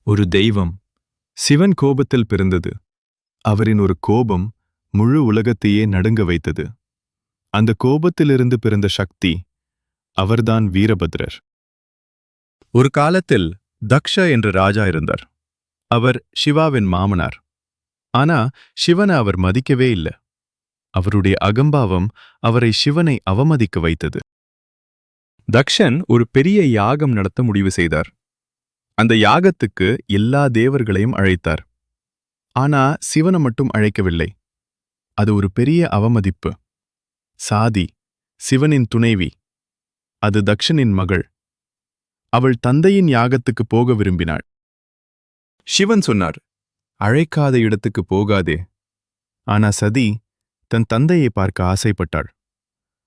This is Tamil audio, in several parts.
ஒரு தெய்வம் சிவன் கோபத்தில் பிறந்தது. அவரின் ஒரு கோபம் முழு உலகத்தையே நடுங்க வைத்தது. அந்த கோபத்திலிருந்து பிறந்த சக்தி அவர்தான் வீரபத்ரர். ஒரு காலத்தில் தக்ஷ என்ற ராஜா இருந்தார். அவர் சிவாவின் மாமனார். ஆனா சிவனை அவர் மதிக்கவே இல்லை. அவருடைய அகம்பாவம் அவரை சிவனை அவமதிக்க வைத்தது. தக்ஷன் ஒரு பெரிய யாகம் நடத்த முடிவு செய்தார். அந்த யாகத்துக்கு எல்லா தேவர்களையும் அழைத்தார். ஆனா சிவனை மட்டும் அழைக்கவில்லை. அது ஒரு பெரிய அவமதிப்பு. சாதி, சிவனின் துணைவி, அது தக்ஷனின் மகள். அவள் தந்தையின் யாகத்துக்கு போக விரும்பினாள். சிவன் சொன்னார், அழைக்காத இடத்துக்கு போகாதே. ஆனா சதி தன் தந்தையை பார்க்க ஆசைப்பட்டாள்.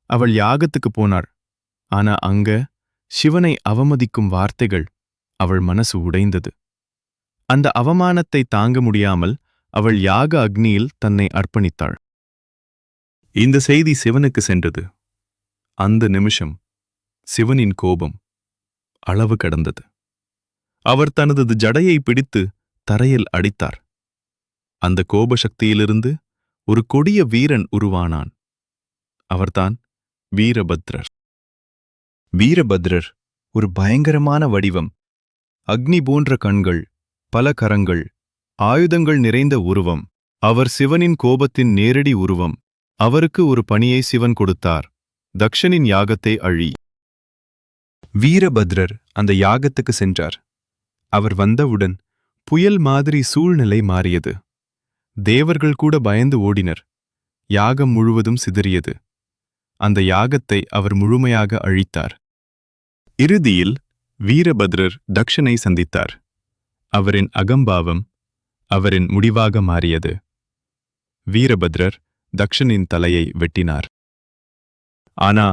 அவள் யாகத்துக்கு போனாள். ஆனா அங்க சிவனை அவமதிக்கும் வார்த்தைகள் அவள் மனசு உடைந்தது. அந்த அவமானத்தை தாங்க முடியாமல் அவள் யாக அக்னியில் தன்னை அர்ப்பணித்தாள். இந்த செய்தி சிவனுக்கு சென்றது. அந்த நிமிஷம் சிவனின் கோபம் அளவு கடந்தது. அவர் தனது ஜடையை பிடித்து தரையில் அடித்தார். அந்த கோபசக்தியிலிருந்து ஒரு கொடிய வீரன் உருவானான். அவர்தான் வீரபத்ரர். வீரபத்ரர் ஒரு பயங்கரமான வடிவம். அக்னி போன்ற கண்கள், பல கரங்கள், ஆயுதங்கள் நிறைந்த உருவம். அவர் சிவனின் கோபத்தின் நேரடி உருவம். அவருக்கு ஒரு பணியை சிவன் கொடுத்தார். தக்ஷனின் யாகத்தை அழி. வீரபத்ரர் அந்த யாகத்துக்கு சென்றார். அவர் வந்தவுடன் புயல் மாதிரி சூழ்நிலை மாறியது. தேவர்கள் கூட பயந்து ஓடினர். யாகம் முழுவதும் சிதறியது. அந்த யாகத்தை அவர் முழுமையாக அழித்தார். இறுதியில் வீரபத்ரர் தக்ஷனை சந்தித்தார். அவரின் அகம்பாவம் அவரின் முடிவாக மாறியது. வீரபத்ரர் தக்ஷனின் தலையை வெட்டினார். ஆனா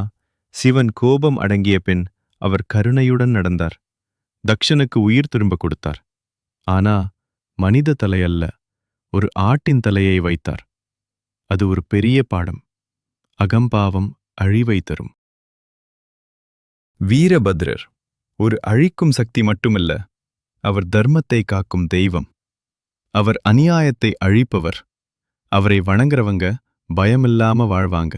சிவன் கோபம் அடங்கிய பின் அவர் கருணையுடன் நடந்தார். தக்ஷனுக்கு உயிர் திரும்ப கொடுத்தார். ஆனா மனித தலையல்ல, ஒரு ஆட்டின் தலையை வைத்தார். அது ஒரு பெரிய பாடம். அகம்பாவம் அழிவை தரும். வீரபத்ரர் ஒரு அழிக்கும் சக்தி மட்டுமல்ல, அவர் தர்மத்தை காக்கும் தெய்வம். அவர் அநியாயத்தை அழிப்பவர். அவரை வணங்குறவங்க பயமில்லாம வாழ்வாங்க.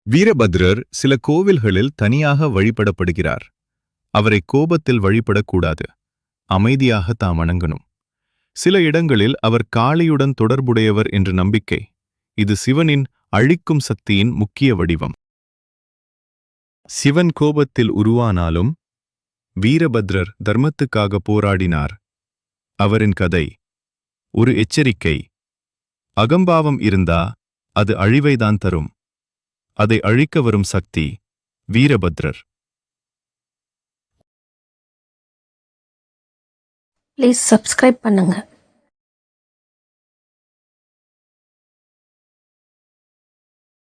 வீரபத்ரர் சில கோவில்களில் தனியாக வழிபடப்படுகிறார். அவரை கோபத்தில் வழிபடக்கூடாது. அமைதியாக தாம் வணங்கணும். சில இடங்களில் அவர் காளியுடன் தொடர்புடையவர் என்ற நம்பிக்கை. இது சிவனின் அழிக்கும் சக்தியின் முக்கிய வடிவம். சிவன் கோபத்தில் உருவானாலும் வீரபத்ரர் தர்மத்துக்காக போராடினார். அவரின் கதை ஒரு எச்சரிக்கை. அகம்பாவம் இருந்தா அது அழிவைதான் தரும். அதை அழிக்க வரும் சக்தி வீரபத்ரர். ப்ளீஸ் சப்ஸ்கிரைப் பண்ணுங்க.